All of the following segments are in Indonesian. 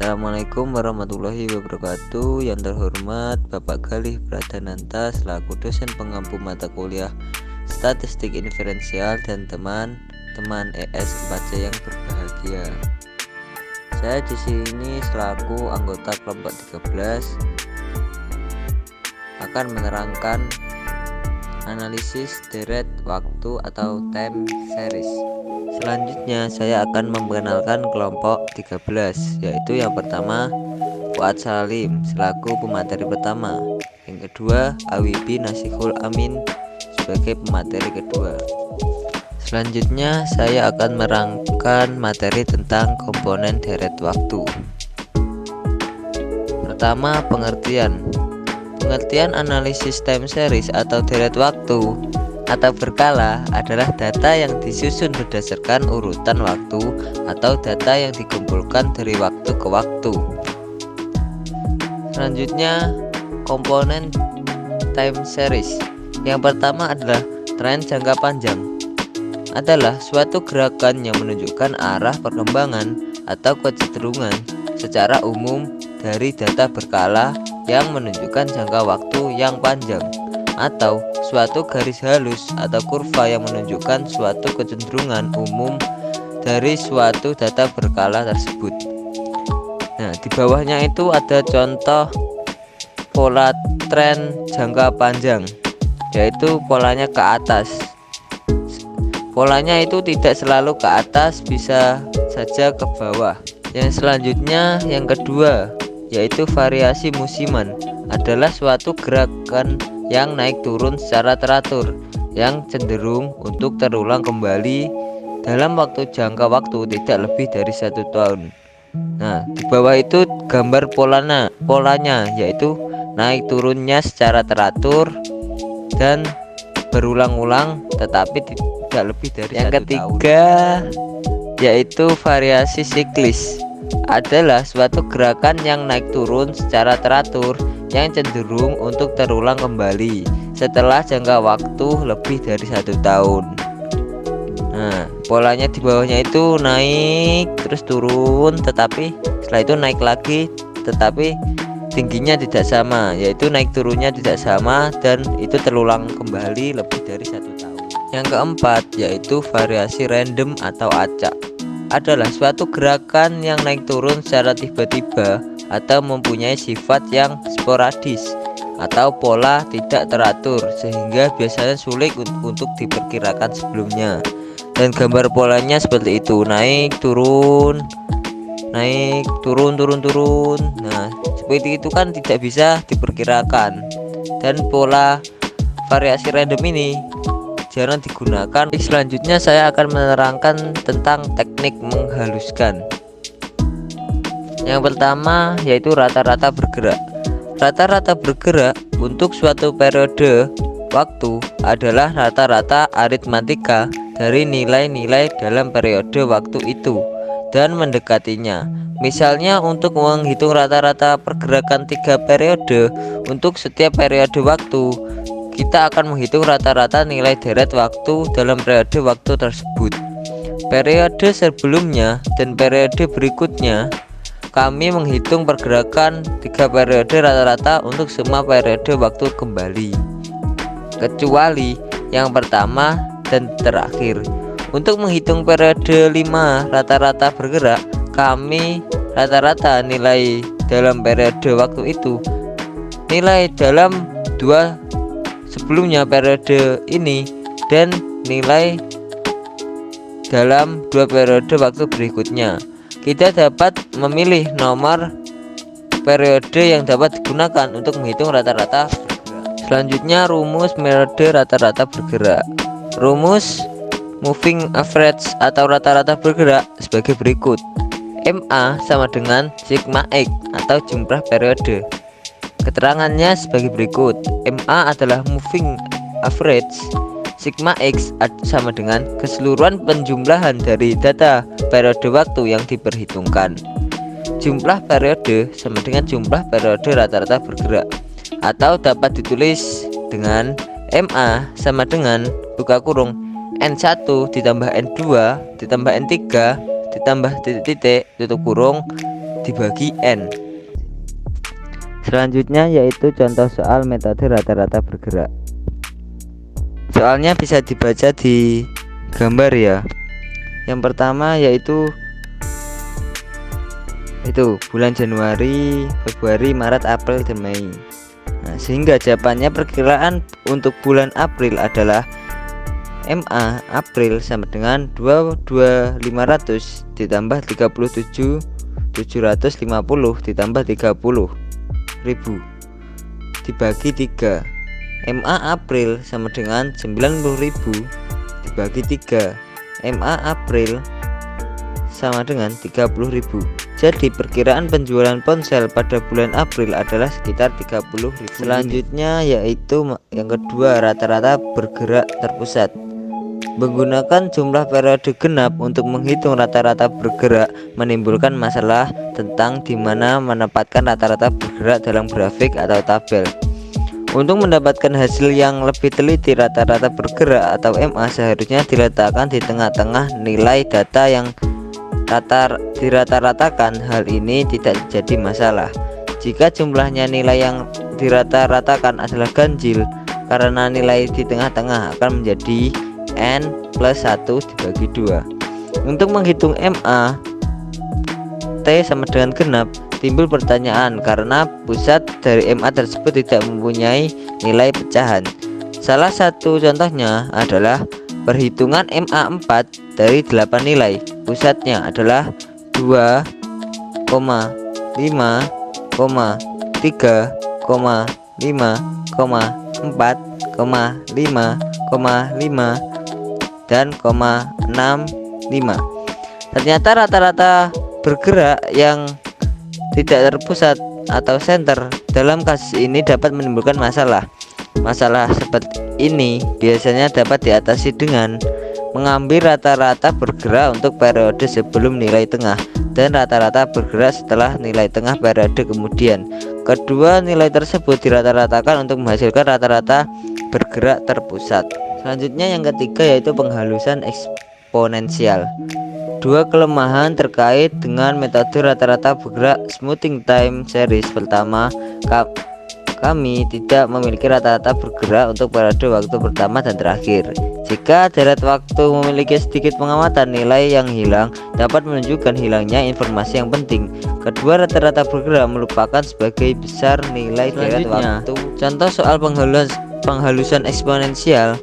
Assalamualaikum warahmatullahi wabarakatuh. Yang terhormat Bapak Galih Pradananta selaku dosen pengampu mata kuliah Statistik Inferensial dan teman-teman ES 4C yang berbahagia. Saya di sini selaku anggota kelompok 13 akan menerangkan analisis deret waktu atau time series. Selanjutnya saya akan memperkenalkan kelompok 13, yaitu yang pertama Fuad Salim selaku pemateri pertama, yang kedua Awibi Nasihul Amin sebagai pemateri kedua. Selanjutnya saya akan merangkan materi tentang komponen deret waktu. Pertama, pengertian analisis time series atau deret waktu atau berkala adalah data yang disusun berdasarkan urutan waktu atau data yang dikumpulkan dari waktu ke waktu. Selanjutnya, komponen time series. Yang pertama adalah tren jangka panjang. Adalah suatu gerakan yang menunjukkan arah perkembangan atau kecenderungan secara umum dari data berkala yang menunjukkan jangka waktu yang panjang, atau suatu garis halus atau kurva yang menunjukkan suatu kecenderungan umum dari suatu data berkala tersebut. Nah, di bawahnya itu ada contoh pola tren jangka panjang, yaitu polanya ke atas. Polanya itu tidak selalu ke atas, bisa saja ke bawah. Yang selanjutnya, yang kedua, yaitu variasi musiman, adalah suatu gerakan yang naik turun secara teratur yang cenderung untuk terulang kembali dalam jangka waktu tidak lebih dari 1 tahun. Nah, di bawah itu gambar polanya, yaitu naik turunnya secara teratur dan berulang-ulang tetapi tidak lebih dari 1 tahun. Yang ketiga, yaitu variasi siklis, adalah suatu gerakan yang naik turun secara teratur yang cenderung untuk terulang kembali setelah jangka waktu lebih dari 1 tahun. Nah, polanya di bawahnya itu naik terus turun, tetapi setelah itu naik lagi tetapi tingginya tidak sama, yaitu naik turunnya tidak sama dan itu terulang kembali lebih dari 1 tahun. Yang keempat, yaitu variasi random atau acak, adalah suatu gerakan yang naik turun secara tiba-tiba atau mempunyai sifat yang sporadis atau pola tidak teratur sehingga biasanya sulit untuk diperkirakan sebelumnya. Dan gambar polanya seperti itu, naik turun, naik turun, turun, turun. Nah, seperti itu kan tidak bisa diperkirakan. Dan pola variasi random ini jarang digunakan. Selanjutnya saya akan menerangkan tentang teknik menghaluskan. Yang pertama, yaitu rata-rata bergerak. Rata-rata bergerak untuk suatu periode waktu adalah rata-rata aritmatika dari nilai-nilai dalam periode waktu itu dan mendekatinya. Misalnya, untuk menghitung rata-rata pergerakan 3 periode untuk setiap periode waktu, kita akan menghitung rata-rata nilai deret waktu dalam periode waktu tersebut. Periode sebelumnya dan periode berikutnya, kami menghitung pergerakan 3 periode rata-rata untuk semua periode waktu kembali, kecuali yang pertama dan terakhir. Untuk menghitung periode 5 rata-rata bergerak, kami rata-rata nilai dalam periode waktu itu, nilai dalam 2 sebelumnya periode ini, dan nilai dalam 2 periode waktu berikutnya. Kita dapat memilih nomor periode yang dapat digunakan untuk menghitung rata-rata bergerak. Selanjutnya, rumus metode rata-rata bergerak. Rumus moving average atau rata-rata bergerak sebagai berikut. MA sama dengan sigma X atau jumlah periode. Keterangannya sebagai berikut. MA adalah moving average, sigma X sama dengan keseluruhan penjumlahan dari data periode waktu yang diperhitungkan. Jumlah periode sama dengan jumlah periode rata-rata bergerak, atau dapat ditulis dengan MA sama dengan buka kurung N1 ditambah N2 ditambah N3 ditambah titik-titik tutup kurung dibagi N. Selanjutnya yaitu contoh soal metode rata-rata bergerak. Soalnya bisa dibaca di gambar ya. Yang pertama yaitu bulan Januari, Februari, Maret, April, dan Mei. Nah, sehingga jawabannya perkiraan untuk bulan April adalah MA April sama dengan 22.500 ditambah 37.750 ditambah 30.000 dibagi 3. MA April sama dengan 90.000 dibagi 3. MA April sama dengan 30.000. Jadi perkiraan penjualan ponsel pada bulan April adalah sekitar 30.000. Selanjutnya yaitu yang kedua, rata-rata bergerak terpusat. Menggunakan jumlah periode genap untuk menghitung rata-rata bergerak menimbulkan masalah tentang di mana menempatkan rata-rata bergerak dalam grafik atau tabel. Untuk mendapatkan hasil yang lebih teliti, rata-rata bergerak atau MA seharusnya diletakkan di tengah-tengah nilai data yang dirata-ratakan. Hal ini tidak jadi masalah jika jumlahnya nilai yang dirata-ratakan adalah ganjil, karena nilai di tengah-tengah akan menjadi N plus 1 dibagi 2. Untuk menghitung MA T sama dengan genap, timbul pertanyaan karena pusat dari MA tersebut tidak mempunyai nilai pecahan. Salah satu contohnya adalah perhitungan MA 4 dari 8 nilai. Pusatnya adalah 2, 5, 3, 5, 4, 5, dan 65. Ternyata rata-rata bergerak yang tidak terpusat atau center dalam kasus ini dapat menimbulkan masalah. Masalah seperti ini biasanya dapat diatasi dengan mengambil rata-rata bergerak untuk periode sebelum nilai tengah dan rata-rata bergerak setelah nilai tengah periode kemudian. Kedua nilai tersebut dirata-ratakan untuk menghasilkan rata-rata bergerak terpusat. Selanjutnya yang ketiga yaitu penghalusan eksponensial. Dua kelemahan terkait dengan metode rata-rata bergerak smoothing time series. Pertama, kami tidak memiliki rata-rata bergerak untuk periode waktu pertama dan terakhir. Jika deret waktu memiliki sedikit pengamatan, nilai yang hilang dapat menunjukkan hilangnya informasi yang penting. Kedua, rata-rata bergerak merupakan sebagai besar nilai deret waktu. Contoh soal penghalusan eksponensial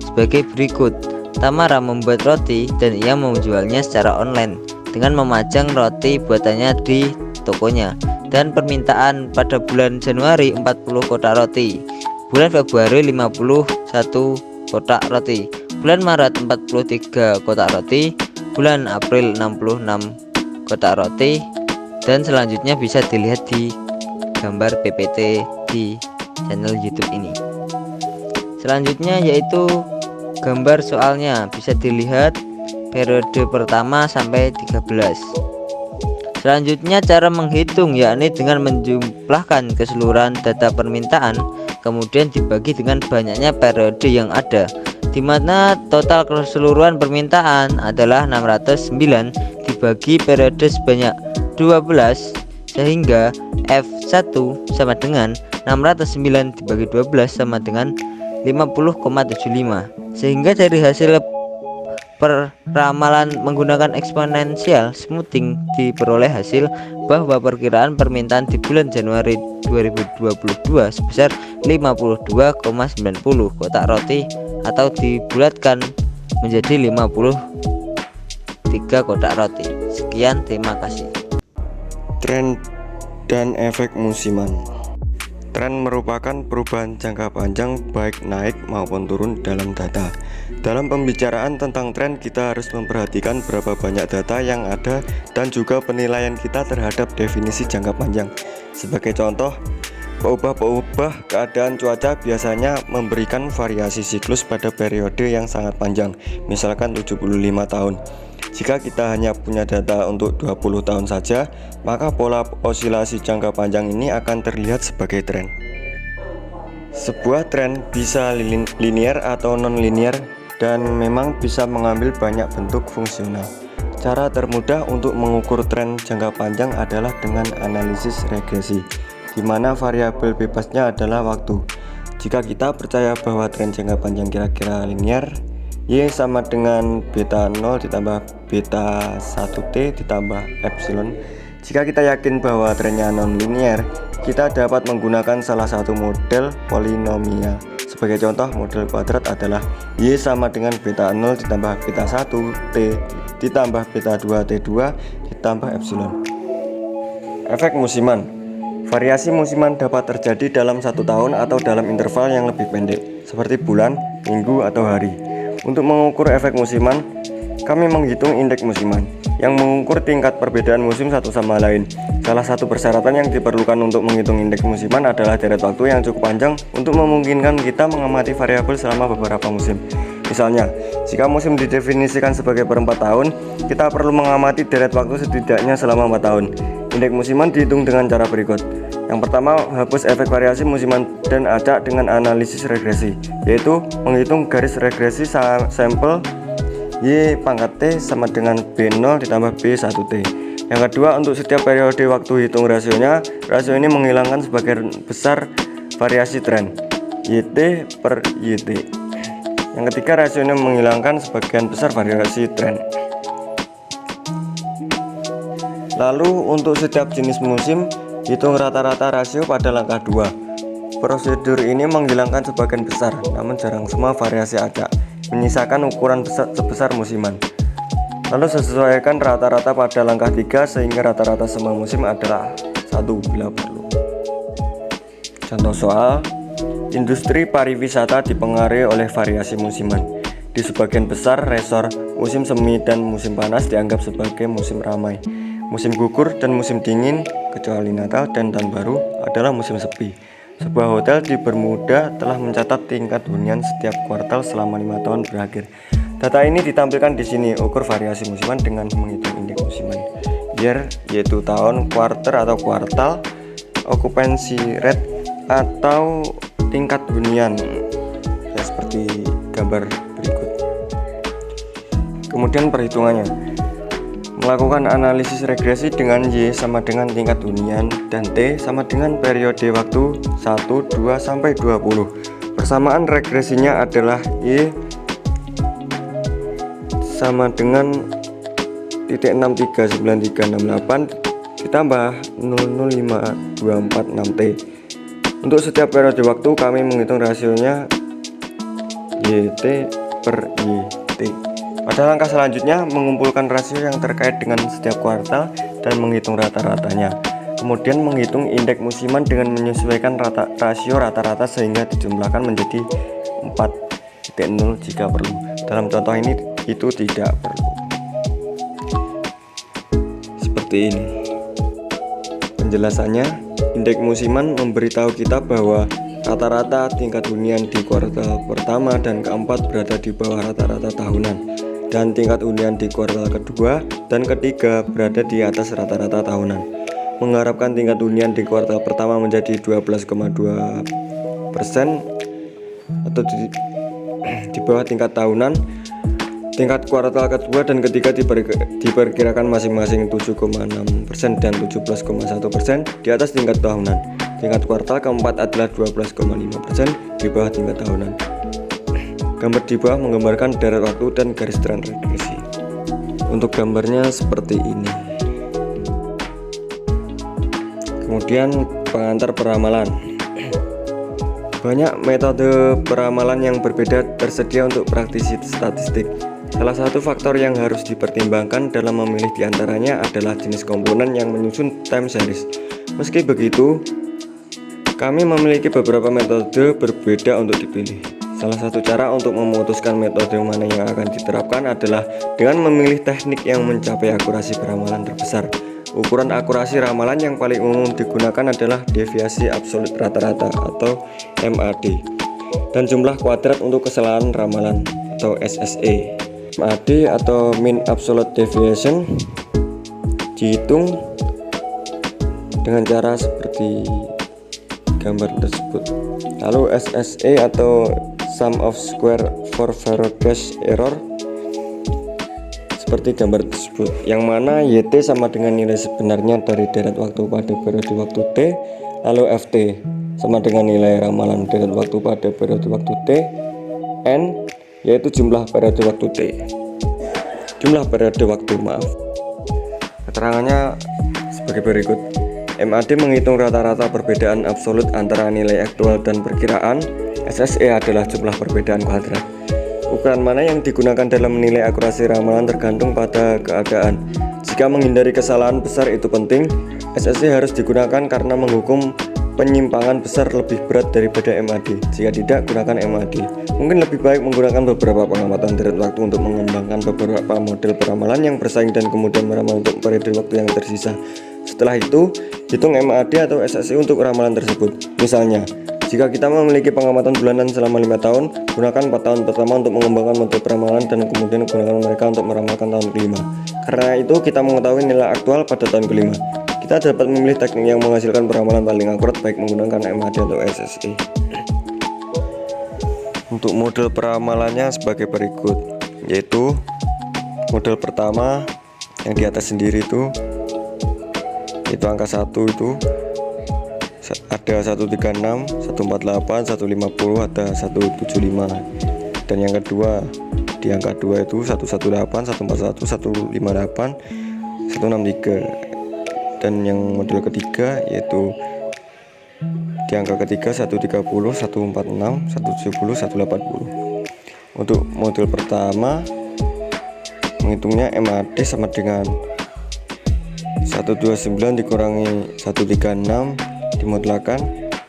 sebagai berikut. Tamara membuat roti dan ia menjualnya secara online dengan memajang roti buatannya di tokonya, dan permintaan pada bulan Januari 40 kotak roti, bulan Februari 51 kotak roti, bulan Maret 43 kotak roti, bulan April 66 kotak roti, dan selanjutnya bisa dilihat di gambar PPT di channel YouTube ini. Selanjutnya yaitu gambar soalnya, bisa dilihat periode pertama sampai 13. Selanjutnya cara menghitung, yakni dengan menjumlahkan keseluruhan data permintaan kemudian dibagi dengan banyaknya periode yang ada, di mana total keseluruhan permintaan adalah 609 dibagi periode sebanyak 12, sehingga F1 sama dengan 609 dibagi 12 sama dengan 50,75. Sehingga dari hasil peramalan menggunakan eksponensial smoothing diperoleh hasil bahwa perkiraan permintaan di bulan Januari 2022 sebesar 52,90 kotak roti, atau dibulatkan menjadi 53 kotak roti. Sekian, terima kasih. Tren dan efek musiman. Tren merupakan perubahan jangka panjang baik naik maupun turun dalam data. Dalam pembicaraan tentang tren, kita harus memperhatikan berapa banyak data yang ada dan juga penilaian kita terhadap definisi jangka panjang. Sebagai contoh, peubah-peubah keadaan cuaca biasanya memberikan variasi siklus pada periode yang sangat panjang, misalkan 75 tahun. Jika kita hanya punya data untuk 20 tahun saja, maka pola osilasi jangka panjang ini akan terlihat sebagai tren. Sebuah tren bisa linear atau non-linear dan memang bisa mengambil banyak bentuk fungsional. Cara termudah untuk mengukur tren jangka panjang adalah dengan analisis regresi, di mana variabel bebasnya adalah waktu. Jika kita percaya bahwa tren jangka panjang kira-kira linear, Y sama dengan beta 0 ditambah beta 1T ditambah epsilon. Jika kita yakin bahwa trennya non-linear, kita dapat menggunakan salah satu model polinomial. Sebagai contoh, model kuadrat adalah Y sama dengan beta 0 ditambah beta 1T ditambah beta 2T2 ditambah epsilon. Efek musiman. Variasi musiman dapat terjadi dalam 1 tahun atau dalam interval yang lebih pendek, seperti bulan, minggu, atau hari. Untuk mengukur efek musiman, kami menghitung indeks musiman yang mengukur tingkat perbedaan musim satu sama lain. Salah satu persyaratan yang diperlukan untuk menghitung indeks musiman adalah deret waktu yang cukup panjang untuk memungkinkan kita mengamati variabel selama beberapa musim. Misalnya, jika musim didefinisikan sebagai per 4 tahun, kita perlu mengamati deret waktu setidaknya selama 4 tahun. Indeks musiman dihitung dengan cara berikut. Yang pertama, hapus efek variasi musiman dan acak dengan analisis regresi, yaitu menghitung garis regresi sampel Y pangkat T sama dengan B0 ditambah B1T. Yang kedua, untuk setiap periode waktu hitung rasionya. Rasio ini menghilangkan sebagian besar variasi tren YT per YT. Yang ketiga, rasio ini menghilangkan sebagian besar variasi tren. Lalu untuk setiap jenis musim, hitung rata-rata rasio pada langkah 2. Prosedur ini menghilangkan sebagian besar, namun jarang semua variasi acak, menyisakan ukuran sebesar musiman. Lalu sesuaikan rata-rata pada langkah 3 sehingga rata-rata semua musim adalah 1 bila perlu. Contoh soal, industri pariwisata dipengaruhi oleh variasi musiman. Di sebagian besar resor, musim semi dan musim panas dianggap sebagai musim ramai. Musim gugur dan musim dingin, kecuali Natal dan Tahun Baru, adalah musim sepi. Sebuah hotel di Bermuda telah mencatat tingkat hunian setiap kuartal selama 5 tahun berakhir. Data ini ditampilkan di sini. Ukur variasi musiman dengan menghitung indeks musiman year, yaitu tahun, quarter atau kuartal, occupancy rate atau tingkat hunian, ya, seperti gambar berikut. Kemudian perhitungannya, melakukan analisis regresi dengan Y sama dengan tingkat hunian dan T sama dengan periode waktu 1, 2, sampai 20. Persamaan regresinya adalah Y sama dengan 0,639368 ditambah 0,05246T. Untuk setiap periode waktu kami menghitung rasionya YT per YT. Pada langkah selanjutnya, mengumpulkan rasio yang terkait dengan setiap kuartal dan menghitung rata-ratanya. Kemudian menghitung indeks musiman dengan menyesuaikan rasio rata-rata sehingga dijumlahkan menjadi 4,0 jika perlu. Dalam contoh ini itu tidak perlu. Seperti ini penjelasannya. Indeks musiman memberitahu kita bahwa rata-rata tingkat hunian di kuartal pertama dan keempat berada di bawah rata-rata tahunan, dan tingkat hunian di kuartal kedua dan ketiga berada di atas rata-rata tahunan. Mengharapkan tingkat hunian di kuartal pertama menjadi 12,2% atau di bawah tingkat tahunan. Tingkat kuartal kedua dan ketiga diperkirakan masing-masing 7,6% dan 17,1% di atas tingkat tahunan. Tingkat kuartal keempat adalah 12,5% di bawah tingkat tahunan. Gambar di bawah menggambarkan deret waktu dan garis tren regresi. Untuk gambarnya seperti ini. Kemudian pengantar peramalan. Banyak metode peramalan yang berbeda tersedia untuk praktisi statistik. Salah satu faktor yang harus dipertimbangkan dalam memilih diantaranya adalah jenis komponen yang menyusun time series. Meski begitu, kami memiliki beberapa metode berbeda untuk dipilih. Salah satu cara untuk memutuskan metode mana yang akan diterapkan adalah dengan memilih teknik yang mencapai akurasi peramalan terbesar. Ukuran akurasi ramalan yang paling umum digunakan adalah deviasi absolut rata-rata atau MAD, dan jumlah kuadrat untuk kesalahan ramalan atau SSE. MAD atau mean absolute deviation dihitung dengan cara seperti gambar tersebut. Lalu SSE atau sum of square for variance error seperti gambar tersebut, yang mana YT sama dengan nilai sebenarnya dari deret waktu pada periode waktu T, lalu FT sama dengan nilai ramalan deret waktu pada periode waktu T, N yaitu jumlah periode waktu T. Keterangannya sebagai berikut. MAD menghitung rata-rata perbedaan absolut antara nilai aktual dan perkiraan. SSE adalah jumlah perbedaan kuadrat. Ukuran mana yang digunakan dalam menilai akurasi ramalan tergantung pada keadaan. Jika menghindari kesalahan besar itu penting, SSE harus digunakan karena menghukum penyimpangan besar lebih berat daripada MAD. Jika tidak, gunakan MAD. Mungkin lebih baik menggunakan beberapa pengamatan deret waktu untuk mengembangkan beberapa model peramalan yang bersaing dan kemudian meramal untuk periode waktu yang tersisa. Setelah itu, hitung MAD atau SSE untuk ramalan tersebut. Misalnya, jika kita memiliki pengamatan bulanan selama 5 tahun, gunakan 4 tahun pertama untuk mengembangkan model peramalan dan kemudian gunakan mereka untuk meramalkan tahun kelima. Karena itu, kita mengetahui nilai aktual pada tahun kelima. Kita dapat memilih teknik yang menghasilkan peramalan paling akurat baik menggunakan MAD atau SSE. Untuk model peramalannya sebagai berikut, yaitu model pertama yang di atas sendiri itu angka 1 itu ada 136, 148, 150, ada 175. Dan yang kedua di angka 2 itu 118, 141, 158, 163. Dan yang model ketiga yaitu di angka ketiga 130, 146, 170, 180. Untuk model pertama menghitungnya MAD sama dengan 129 dikurangi 136 dimutlakan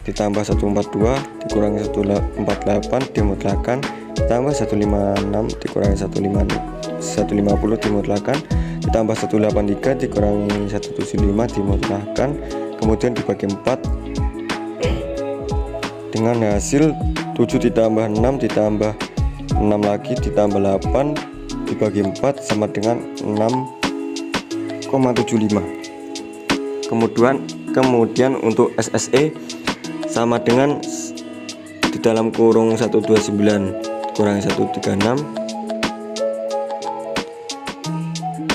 ditambah 142 dikurangi 148 dimutlakan ditambah 156 dikurangi 150 dimutlakan ditambah 183 dikurangi 175 dimutlakan, kemudian dibagi 4 dengan hasil 7 ditambah 6 ditambah 6 lagi ditambah 8 dibagi 4 sama dengan 6,75. Kemudian untuk SSE sama dengan di dalam kurung 129 kurangi 136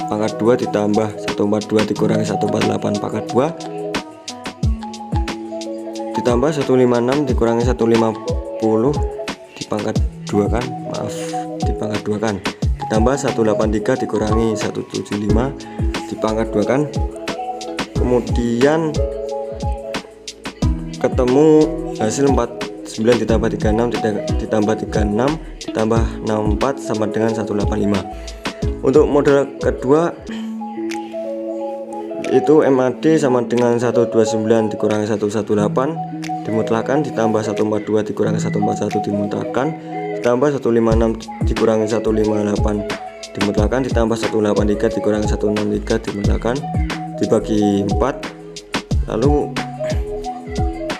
pangkat 2 ditambah 142 dikurangi 148 pangkat 2 ditambah 156 dikurangi 150 di pangkat 2 kan, di pangkat 2 kan, ditambah 183 dikurangi 175 di pangkat 2 kan. Kemudian ketemu hasil 49 ditambah 36 ditambah 36 ditambah 64 sama dengan 185. Untuk model kedua itu MAD sama dengan 129 dikurangi 118 dimutlakan ditambah 142 dikurangi 141 dimutlakan ditambah 156 dikurangi 158 dimutlakan ditambah 183 dikurangi 163 dimutlakan dibagi 4, lalu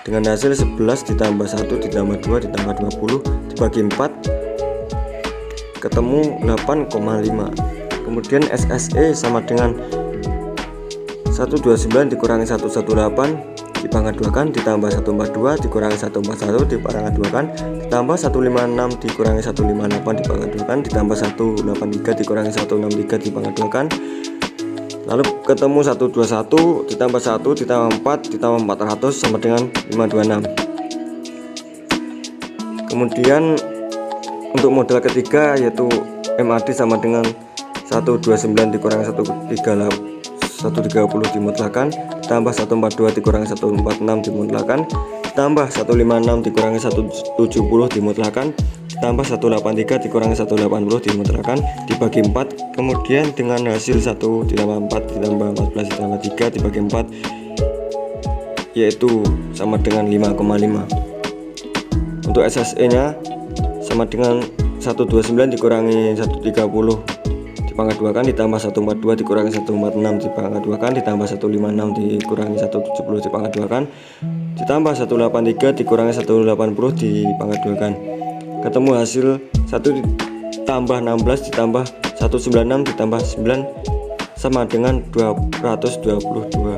dengan hasil 11 ditambah 1 ditambah 2 ditambah 20 dibagi 4 ketemu 8,5. Kemudian SSE sama dengan 129 dikurangi 118 dipangkat 2 kan ditambah 142 dikurangi 141 dipangkat 2 kan ditambah 156 dikurangi 158 dipangkat 2 kan ditambah 183 dikurangi 163 dipangkat 2 kan, lalu ketemu 121 ditambah 1 ditambah 4 ditambah 400 sama dengan 526. Kemudian untuk model ketiga yaitu MAD sama dengan 129 dikurangi 130 dimutlakan ditambah 142 dikurangi 146 dimutlakan ditambah 156 dikurangi 170 dimutlakan ditambah 183 dikurangi 180 dimutlakan dibagi 4, kemudian dengan hasil 1 ditambah 4 ditambah 14 ditambah 3 dibagi 4 yaitu sama dengan 5,5. Untuk SSE nya sama dengan 129 dikurangi 130 dipangkat 2 kan ditambah 142 dikurangi 146 dipangkat 2 kan ditambah 156 dikurangi 170 dipangkat 2 kan ditambah 183 dikurangi 180 dipangkat 2 kan, ketemu hasil 1 ditambah 16 ditambah 196 ditambah 9 sama dengan 222.